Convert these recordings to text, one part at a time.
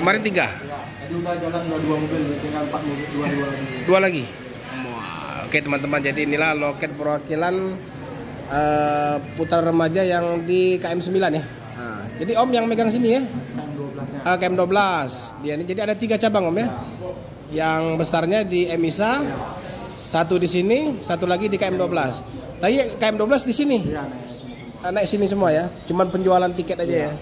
Kemarin 3. Ya, tadi udah jalan 2 mobil, tinggal 4 mobil, 2 lagi. 2 lagi. Wah, oke teman-teman, jadi inilah loket perwakilan putra remaja yang di KM9 ya. Nah, jadi Om yang megang sini ya. KM12-nya. KM12. Dia ini jadi ada 3 cabang Om ya. Yang besarnya di MISA, 1 di sini, 1 lagi di KM12. Tadi KM12 di sini. Iya, Naik sini semua ya. Cuman penjualan tiket aja ya.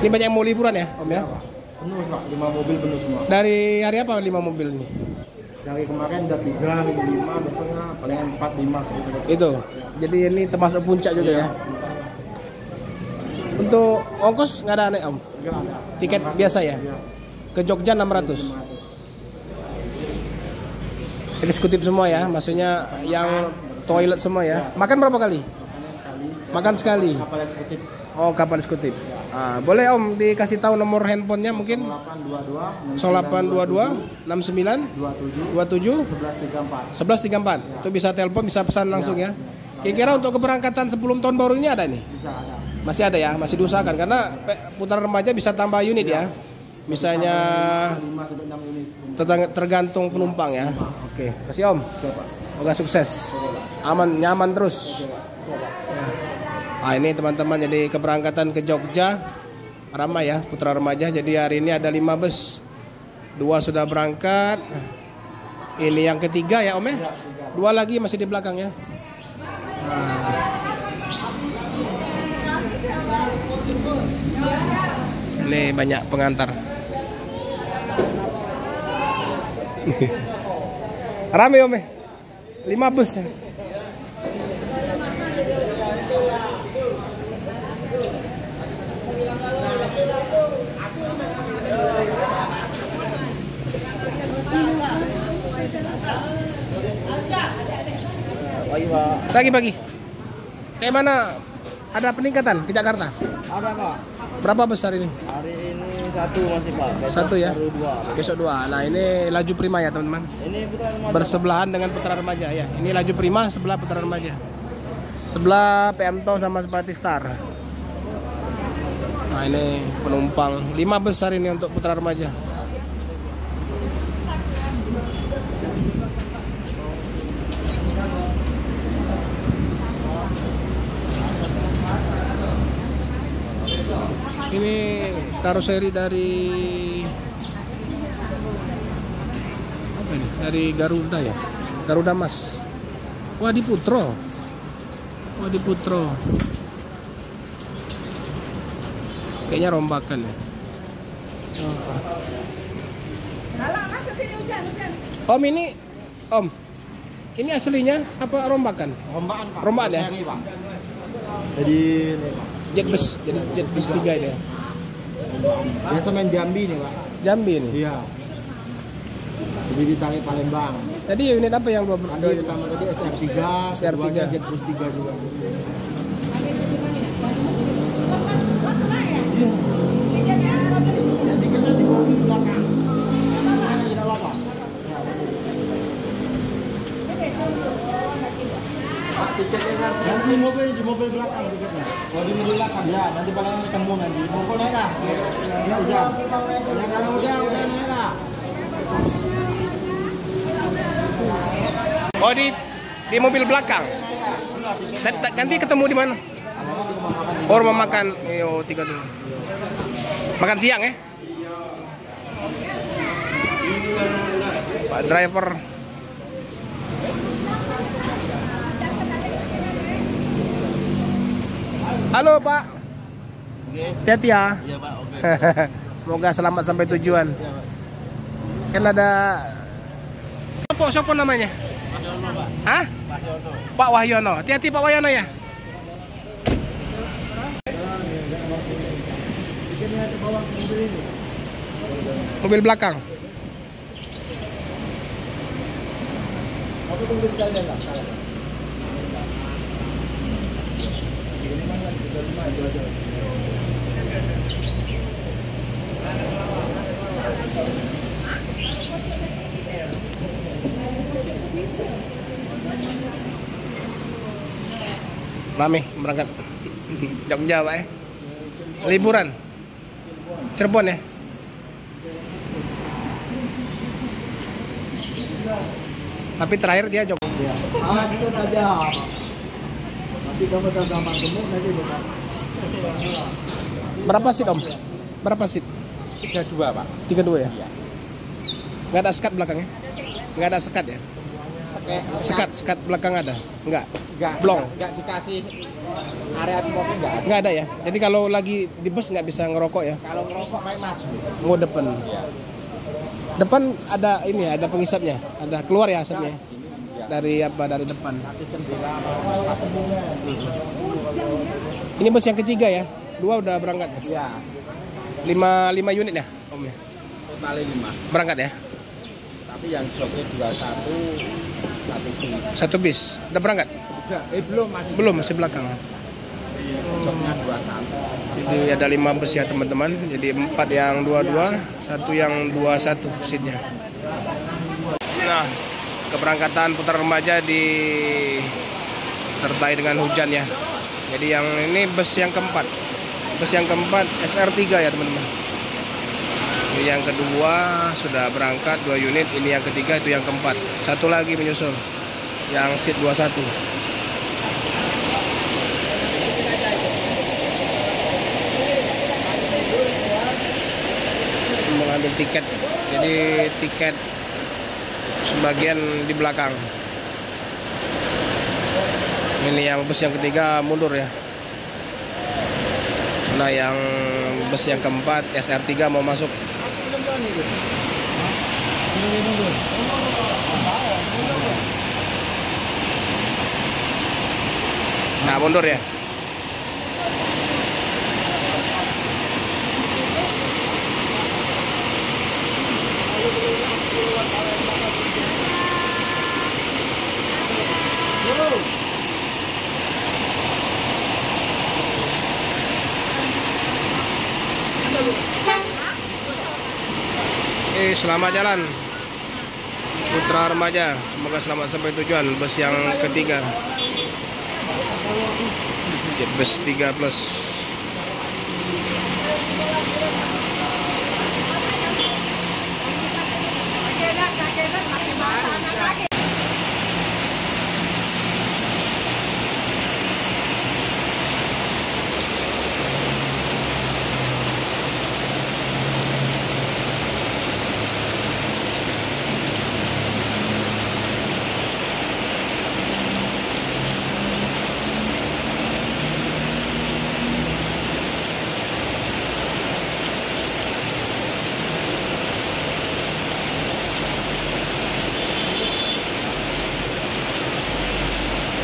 Ini banyak yang mau liburan ya, Om ya? Penuh Pak, 5 mobil penuh semua. Dari hari apa 5 mobil ini? Dari kemarin udah 3, minggu 5, besoknya paling 4, 5 gitu. Itu. Jadi ini termasuk puncak juga ya. Untuk ongkos nggak ada aneh Om? Enggak ada. Tiket biasa ya? Iya. Ke Jogja 600. Eksekutif semua ya, maksudnya yang toilet semua ya. Makan berapa kali? Makan sekali. Kapal eksekutif Oh, kapal eksekutif. Ah, boleh Om dikasih tahu nomor handphonenya mungkin? 0822 69 27 1134. Itu bisa telepon, bisa pesan langsung ya. Kira-kira untuk keberangkatan sebelum tahun baru ini ada nih? bisa ada. Masih ada ya, masih diusahakan karena putra remaja bisa tambah unit ya. Misalnya 5 sampai 6 unit. tergantung penumpang ya. Oke, kasih Om. Semoga sukses. Aman, nyaman terus. Ah, ini teman-teman, jadi keberangkatan ke Jogja ramai ya putra remaja. Jadi hari ini ada 5 bus. 2 sudah berangkat. Ini yang ketiga ya Om ya. 2 lagi masih di belakang ya. Ini banyak pengantar. Rame Om ya. 5 bus. Pagi-pagi. Kayak mana? Ada peningkatan ke Jakarta? Ada Pak. Berapa besar ini? Hari ini 1 masih Pak. Besok 1 ya? Baru 2. Besok 2. Nah ini laju prima ya teman-teman. Ini putra remaja. Bersebelahan dengan putra remaja ya. Ini laju prima sebelah putra remaja. Sebelah PMTO sama Seperti Star. Nah ini penumpang 5 besar ini untuk putra remaja. Ini karoseri dari apa ini? Dari Garuda ya, Garuda Mas. Wadi Putro. Kayaknya rombakan ya. Om ini, Om, ini aslinya apa rombakan? Rombaan Pak. Rombaan ya? Seri, Pak. Jadi ini Pak. Jet bus 3 ini. Biasa main Jambi nih Pak. Jambi ini. Iya. Jadi ditarik Palembang. Tadi unit apa yang Ada utama tadi SR3, SR3. Jet Bus 3 juga. Ya, tiketnya di mobil belakang. Tidak apa-apa. Tiketnya nanti di mobil belakang tiketnya. Oh, di mobil belakang. Ya, nanti paling ketemu nanti. Pokoknya naik lah. Ya udah. Ya kalau udah naik lah. Oh di mobil belakang. Nanti ketemu di mana? Oh, rumah makan. Yo 3 dulu. Makan siang ya? Pak driver. Halo Pak. Hati-hati ya. Iya Pak, oke. Semoga selamat sampai tujuan. Kan ada siapa namanya? Hah? Pak Wahyono. Hati-hati Pak Wahyono ya. Mobil belakang. Aku tunggu di kalian lah. Rame berangkat Jogja Pak ya. Liburan. Cirebon ya. Tapi terakhir dia Jogja. Itu saja. Tapi kamu gampang gemuk nanti bukan. Berapa seat Om? Berapa seat? 32 Pak. 32 ya? Iya. Nggak ada sekat belakangnya? Nggak ada sekat ya? Sekat belakang ada? Nggak? Blong? Nggak dikasih area smoking nggak ada. Nggak ada ya? Jadi kalau lagi di bus nggak bisa ngerokok ya? Kalau ngerokok pakai maju. Mau depan? Iya. Depan ada ini ya, ada pengisapnya? Ada keluar ya asapnya? Iya. Dari apa? Dari depan? Nanti jendela. Ini bus yang ketiga ya? 2 udah berangkat ya? Iya. 5 unit ya Om ya? Total 5. Berangkat ya? Tapi yang jobnya 21 1 bis. Udah berangkat? belum masih. Belum, masih belakang. Jobnya 21. Jadi ada 5 bus ya teman-teman. Jadi 4 yang 22, 1 yang 21 seatnya. Nah, keberangkatan putar remaja disertai dengan hujan ya. Jadi yang ini bus yang keempat. Bus yang keempat SR3 ya teman-teman. Ini yang kedua sudah berangkat 2 unit. Ini yang ketiga, itu yang keempat. 1 lagi menyusul yang seat 21. Mengambil tiket. Jadi tiket sebagian di belakang. Ini yang bus yang ketiga mundur ya. Nah yang bus yang keempat SR3 mau masuk. Nah mundur ya. Selamat jalan Putra Remaja, semoga selamat sampai tujuan. Bus yang ketiga, bus 3 plus.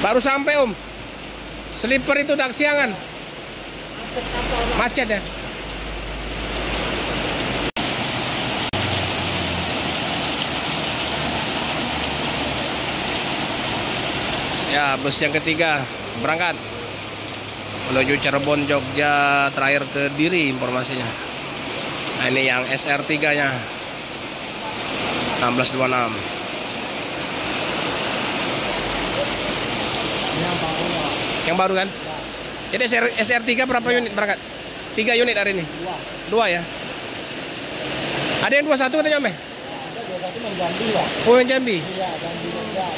Baru sampai Om. Sleeper itu udah kesiangan. Macet ya. Ya, bus yang ketiga berangkat menuju Cirebon, Jogja, terakhir ke Diri informasinya. Nah, ini yang SR3-nya 1626. Yang baru kan? Jadi SR3 berapa unit berangkat? 3 unit hari ini? 2 ya? Ada yang 21 katanya Om? Ada 21 yang Jambi ya? Oh yang Jambi? Iya, Jambi juga ya.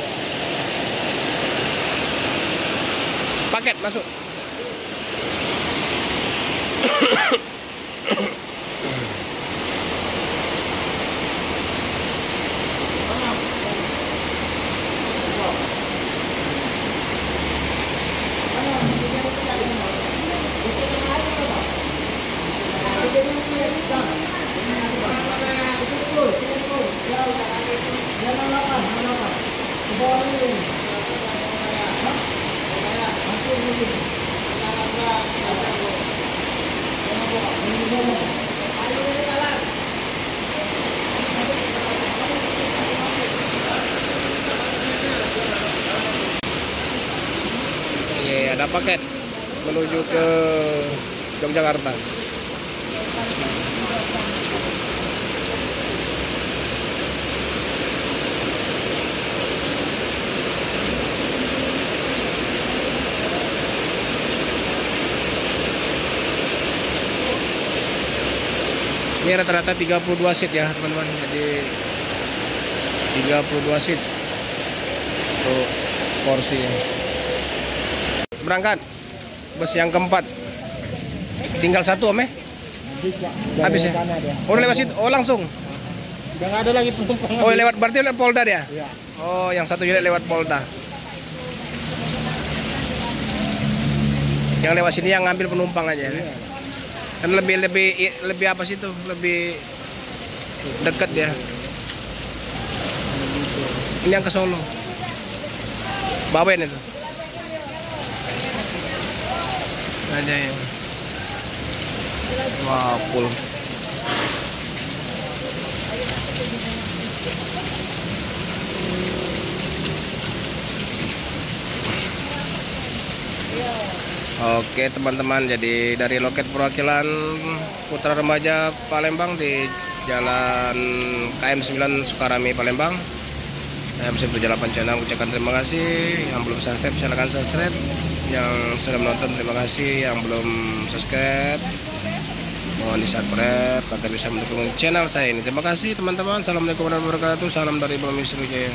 Paket masuk? Oke, ada paket menuju ke Yogyakarta. Ini rata-rata 32 seat ya teman-teman. Jadi 32 seat untuk porsinya. Berangkat bus yang keempat. Tinggal satu Om ya? Habis ya? Oh lewat situ? Oh langsung? Udah nggak ada lagi penumpang. Oh lewat, berarti lewat Polda dia? Iya. Oh yang satu unit lewat Polda. Yang lewat sini yang ngambil penumpang aja. Iya. Kan lebih apa sih tuh? Lebih dekat ya. Ini yang ke Solo. Bawen itu. Aja ya. Wah, full. Oke teman-teman, jadi dari loket perwakilan Putra Remaja Palembang di Jalan KM 9 Sukarami Palembang. Saya bersama Berjalapan Channel ucapkan terima kasih. Yang belum subscribe silahkan subscribe. Yang sudah menonton terima kasih. Yang belum subscribe mohon di subscribe agar bisa mendukung channel saya ini. Terima kasih teman-teman. Assalamualaikum warahmatullahi wabarakatuh. Salam dari Bumi Sriwijaya.